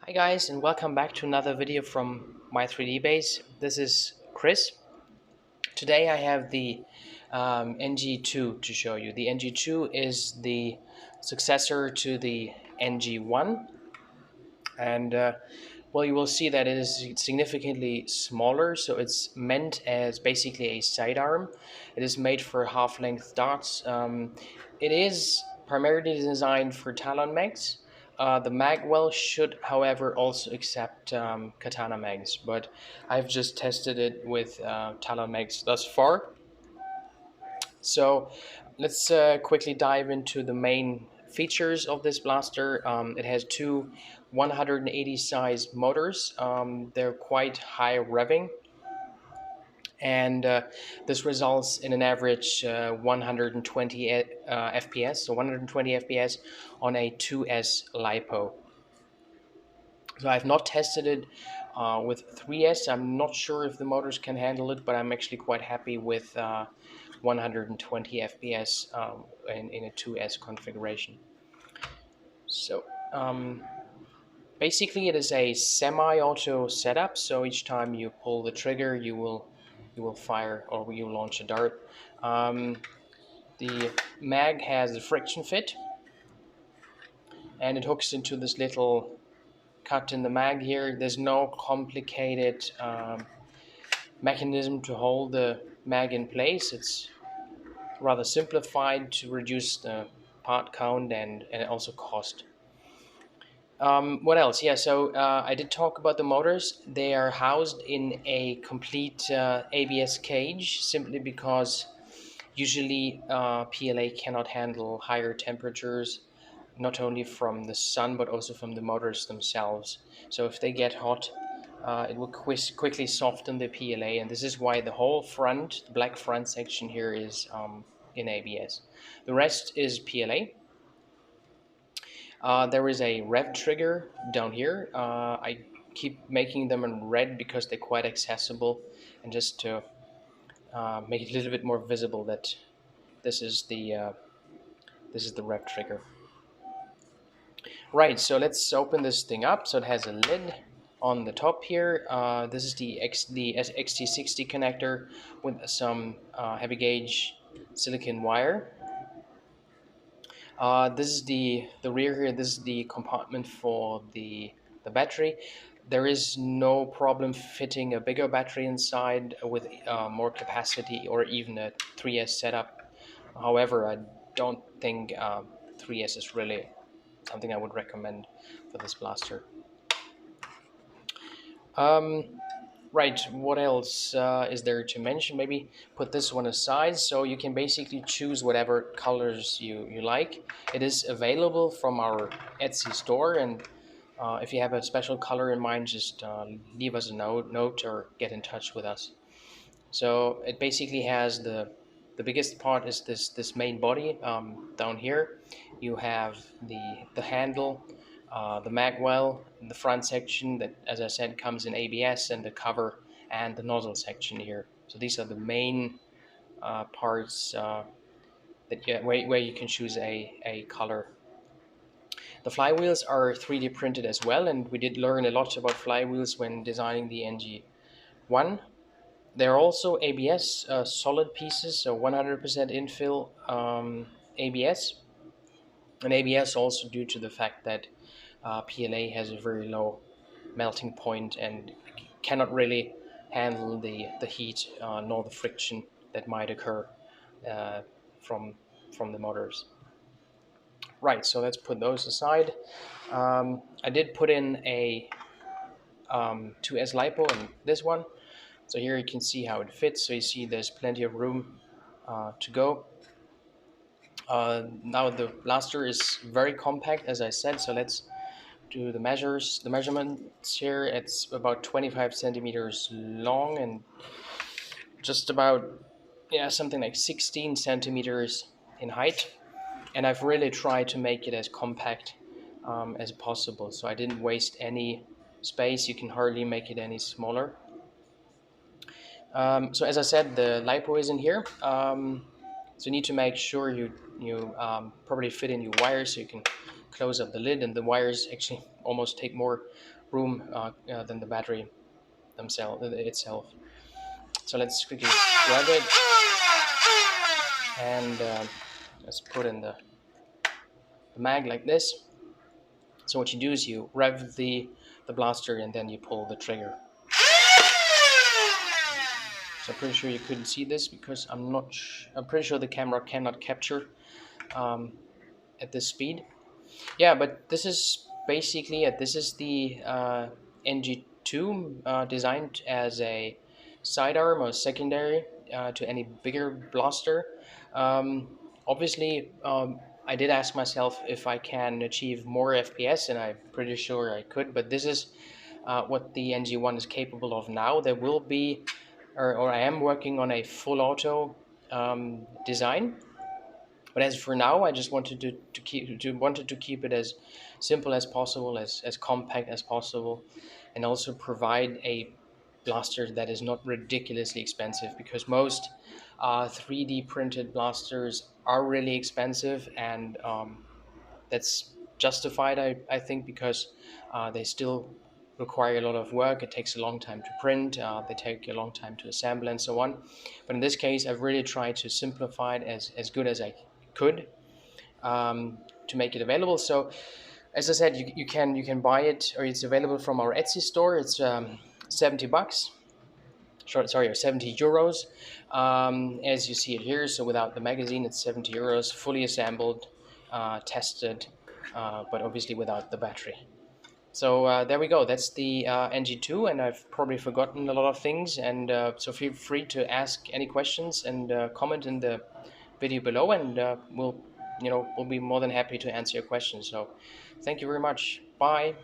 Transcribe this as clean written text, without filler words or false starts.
Hi guys, and welcome back to another video from my 3D base. This is Chris. Today I have the NG-2 to show you. The NG-2 is the successor to the NG-1, and well, you will see that it is significantly smaller, so it's meant as basically a sidearm. It is made for half-length darts. It is primarily designed for Talon mags. The magwell should, however, also accept katana mags, but I've just tested it with Talon mags thus far. So let's quickly dive into the main features of this blaster. It has two 180 size motors. They're quite high revving, and this results in an average 120 FPS, so 120 FPS on a 2S LiPo. So I've not tested it with 3S. I'm not sure if the motors can handle it, but I'm actually quite happy with 120 FPS in a 2S configuration. So basically it is a semi-auto setup, so each time you pull the trigger you will fire or you launch a dart. The mag has a friction fit, and it hooks into this little cut in the mag here. There's no complicated mechanism to hold the mag in place. It's rather simplified to reduce the part count and also cost. What else? Yeah, so I did talk about the motors. They are housed in a complete ABS cage simply because usually PLA cannot handle higher temperatures, not only from the sun but also from the motors themselves. So if they get hot, it will quickly soften the PLA, and this is why the whole front, the black front section here, is in ABS. The rest is PLA. There is a rev trigger down here. I keep making them in red because they're quite accessible, and just to make it a little bit more visible that this is the rev trigger. Right, so let's open this thing up. So it has a lid on the top here. This is the XT60 connector with some heavy gauge silicon wire. This is the rear here. This is the compartment for the battery. There is no problem fitting a bigger battery inside with more capacity or even a 3S setup. However, I don't think 3S is really something I would recommend for this blaster. Right, what else is there to mention? Maybe put this one aside. So you can basically choose whatever colors you like. It is available from our Etsy store, and if you have a special color in mind, just leave us a note or get in touch with us. So it basically has the biggest part is this main body down here. You have the handle, the magwell, the front section that, as I said, comes in ABS, and the cover and the nozzle section here. So these are the main parts where you can choose a color. The flywheels are 3D printed as well, and we did learn a lot about flywheels when designing the NG-1. They're also ABS solid pieces, so 100% infill ABS. And ABS also due to the fact that PLA has a very low melting point and cannot really handle the heat nor the friction that might occur from the motors. Right, so let's put those aside. I did put in a 2S LiPo in this one. So here you can see how it fits. So you see there's plenty of room to go. Now the blaster is very compact, as I said. So let's do the measurements here. It's about 25 centimeters long and just about something like 16 centimeters in height. And I've really tried to make it as compact as possible. So I didn't waste any space. You can hardly make it any smaller. So as I said, the LiPo is in here. So you need to make sure you properly fit in your wires so you can close up the lid, and the wires actually almost take more room than the battery itself. So let's quickly grab it and let's put in the mag like this. So what you do is you rev the blaster and then you pull the trigger. So I'm pretty sure you couldn't see this because I'm pretty sure the camera cannot capture at this speed. Yeah, but this is basically it. This is the NG-2 designed as a sidearm or secondary to any bigger blaster. Um, Obviously, I did ask myself if I can achieve more FPS, and I'm pretty sure I could. But this is what the NG-1 is capable of now. There will be, or I am working on a full auto design. But as for now, I just wanted to keep it as simple as possible, as compact as possible, and also provide a blaster that is not ridiculously expensive, because most 3D printed blasters are really expensive, and that's justified, I think, because they still require a lot of work. It takes a long time to print, they take a long time to assemble, and so on. But in this case, I've really tried to simplify it as good as I could, to make it available. So as I said, you can buy it, or it's available from our Etsy store. It's 70 bucks. Sorry, or 70 euros, as you see it here. So without the magazine, it's 70 euros, fully assembled, tested, but obviously without the battery. So there we go. That's the NG-2, and I've probably forgotten a lot of things. And so feel free to ask any questions and comment in the video below, and we'll be more than happy to answer your questions. So thank you very much. Bye.